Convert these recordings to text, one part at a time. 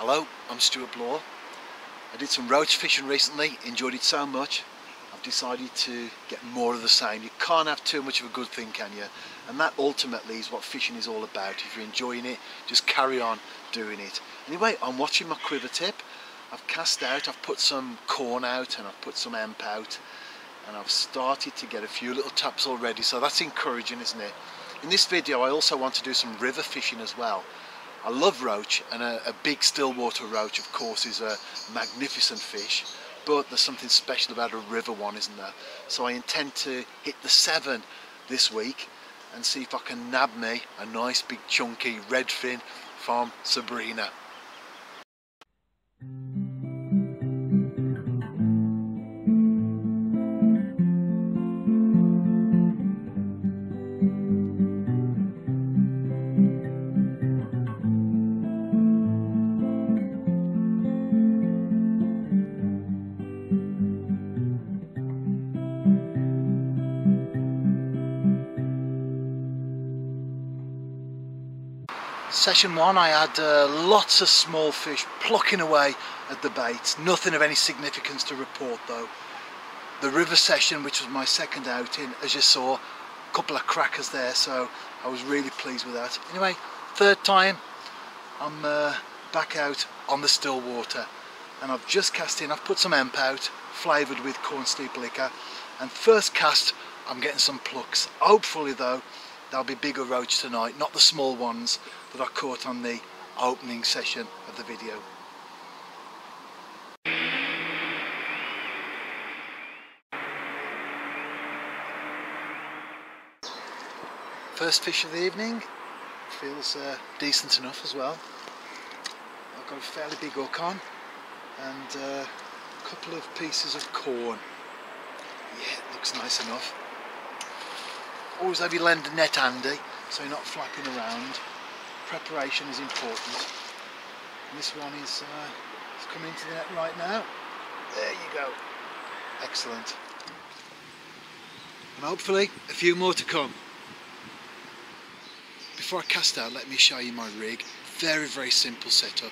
Hello, I'm Stuart Bloor. I did some roach fishing recently, enjoyed it so much, I've decided to get more of the same. You can't have too much of a good thing, can you? And that ultimately is what fishing is all about. If you're enjoying it, just carry on doing it. Anyway, I'm watching my quiver tip. I've cast out, I've put some corn out and I've put some hemp out, and I've started to get a few little taps already, so that's encouraging, isn't it? In this video I also want to do some river fishing as well. I love roach, and a big stillwater roach of course is a magnificent fish, but there's something special about a river one, isn't there? So I intend to hit the Severn this week and see if I can nab me a nice big chunky redfin from Sabrina. Session 1 I had lots of small fish plucking away at the baits, nothing of any significance to report though. The river session, which was my second outing, as you saw, a couple of crackers there, so I was really pleased with that. Anyway, third time I'm back out on the stillwater, and I've just cast in, I've put some hemp out, flavoured with corn steeple liquor, and first cast I'm getting some plucks. Hopefully though there'll be bigger roach tonight, not the small ones that I caught on the opening session of the video. First fish of the evening, feels decent enough as well. I've got a fairly big hook on and a couple of pieces of corn. Yeah, it looks nice enough. Always have your lender net handy so you're not flapping around. Preparation is important. And this one is coming into the net right now. There you go. Excellent. And hopefully a few more to come. Before I cast out, let me show you my rig. Very, very simple setup.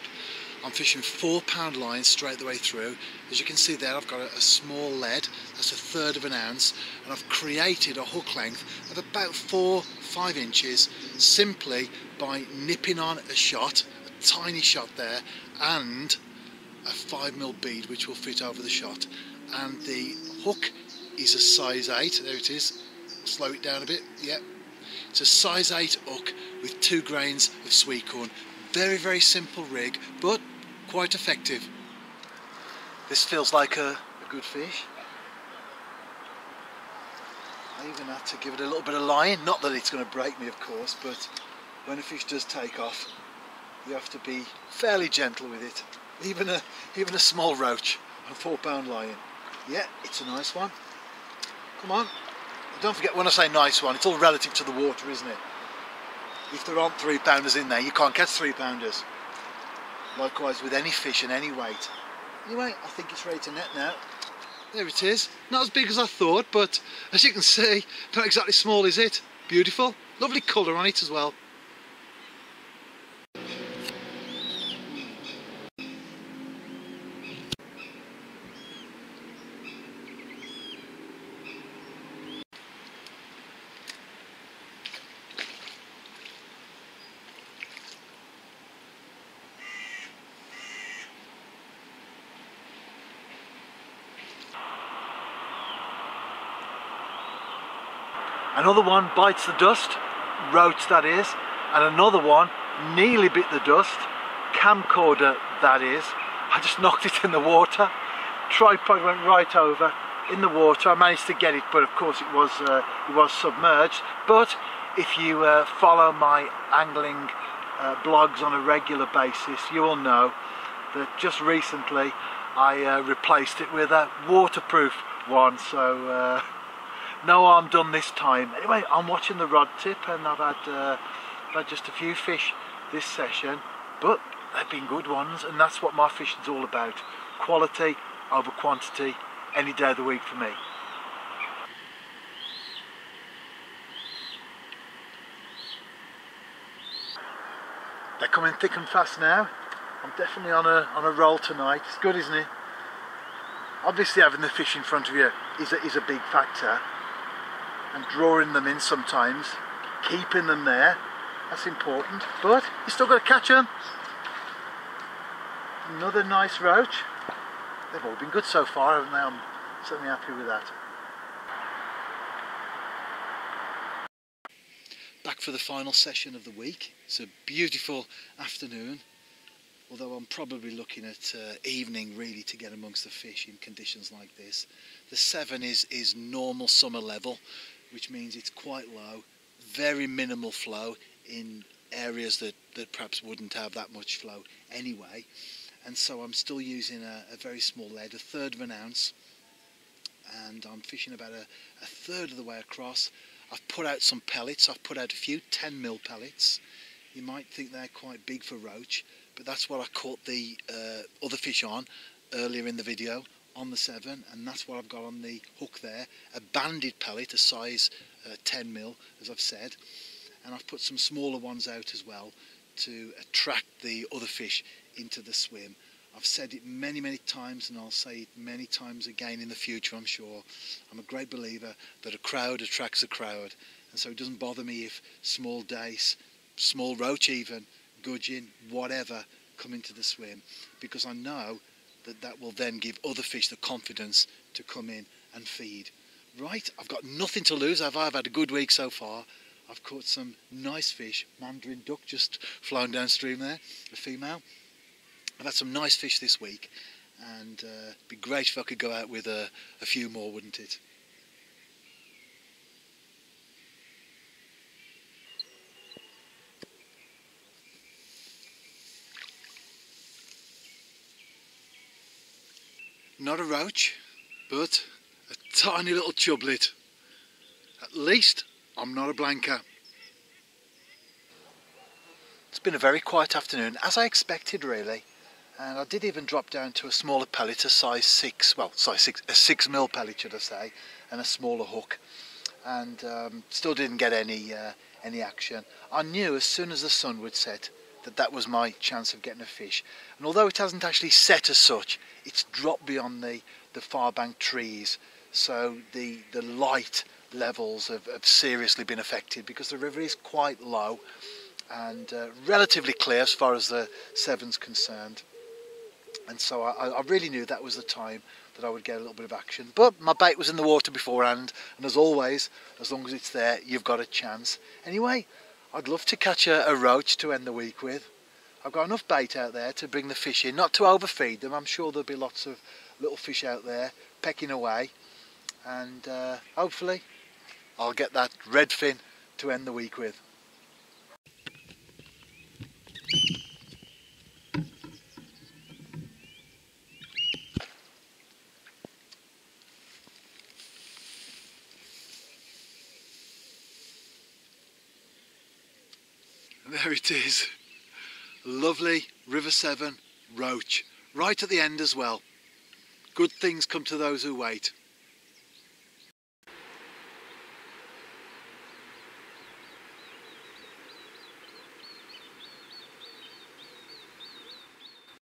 I'm fishing 4-pound lines straight the way through. As you can see there, I've got a small lead, that's 1/3 of an ounce, and I've created a hook length of about 4-5 inches simply by nipping on a shot, a tiny shot there, and a 5mm bead which will fit over the shot. And the hook is a size 8, there it is, slow it down a bit, yep. It's a size 8 hook with 2 grains of sweet corn. Very, very simple rig, but quite effective. This feels like a good fish. I even had to give it a little bit of line, not that it's going to break me of course, but when a fish does take off you have to be fairly gentle with it. Even a small roach on a 4-pound line. Yeah, it's a nice one. Come on. Don't forget, when I say nice one, it's all relative to the water, isn't it? If there aren't 3-pounders in there, you can't catch 3-pounders. Likewise with any fish and any weight. Anyway, I think it's ready to net now. There it is. Not as big as I thought, but as you can see, not exactly small, is it? Beautiful. Lovely colour on it as well. Another one bites the dust, roach that is, and another one nearly bit the dust, camcorder that is. I just knocked it in the water, tripod went right over in the water. I managed to get it, but of course it was submerged. But if you follow my angling blogs on a regular basis, you will know that just recently I replaced it with a waterproof one, so no harm done this time. Anyway, I'm watching the rod tip, and I've had just a few fish this session, but they've been good ones, and that's what my fishing's all about. Quality over quantity any day of the week for me. They're coming thick and fast now. I'm definitely on a roll tonight. It's good, isn't it? Obviously having the fish in front of you is a big factor, and drawing them in sometimes, keeping them there, that's important, but you still got to catch them. Another nice roach. They've all been good so far, haven't they? I'm certainly happy with that. Back for the final session of the week. It's a beautiful afternoon, although I'm probably looking at evening really to get amongst the fish in conditions like this. The Severn is normal summer level, which means it's quite low, very minimal flow in areas that perhaps wouldn't have that much flow anyway. And so I'm still using a very small lead, 1/3 of an ounce, and I'm fishing about a third of the way across. I've put out some pellets. I've put out a few 10mm pellets. You might think they're quite big for roach, but that's what I caught the other fish on earlier in the video on the Severn, and that's what I've got on the hook there, a banded pellet, a size 10mm, as I've said, and I've put some smaller ones out as well to attract the other fish into the swim. I've said it many times, and I'll say it many times again in the future, I'm sure. I'm a great believer that a crowd attracts a crowd, and so it doesn't bother me if small dace, small roach even, gudgeon, whatever, come into the swim, because I know that will then give other fish the confidence to come in and feed. Right, I've got nothing to lose. I've had a good week so far. I've caught some nice fish, mandarin duck just flown downstream there, a female. I've had some nice fish this week, and it'd be great if I could go out with a few more, wouldn't it? Not a roach, but a tiny little chublet. At least I'm not a blanker. It's been a very quiet afternoon, as I expected really. And I did even drop down to a smaller pellet, a size 6, well, size 6, a 6mm pellet should I say, and a smaller hook. And still didn't get any action. I knew as soon as the sun would set that was my chance of getting a fish. And although it hasn't actually set as such, it's dropped beyond the far bank trees. So the light levels have seriously been affected, because the river is quite low and relatively clear as far as the Severn's concerned. And so I really knew that was the time that I would get a little bit of action. But my bait was in the water beforehand, and as always, as long as it's there, you've got a chance. Anyway, I'd love to catch a roach to end the week with. I've got enough bait out there to bring the fish in, not to overfeed them. I'm sure there'll be lots of little fish out there pecking away, and hopefully I'll get that redfin to end the week with. There it is, lovely River Severn roach, right at the end as well. Good things come to those who wait.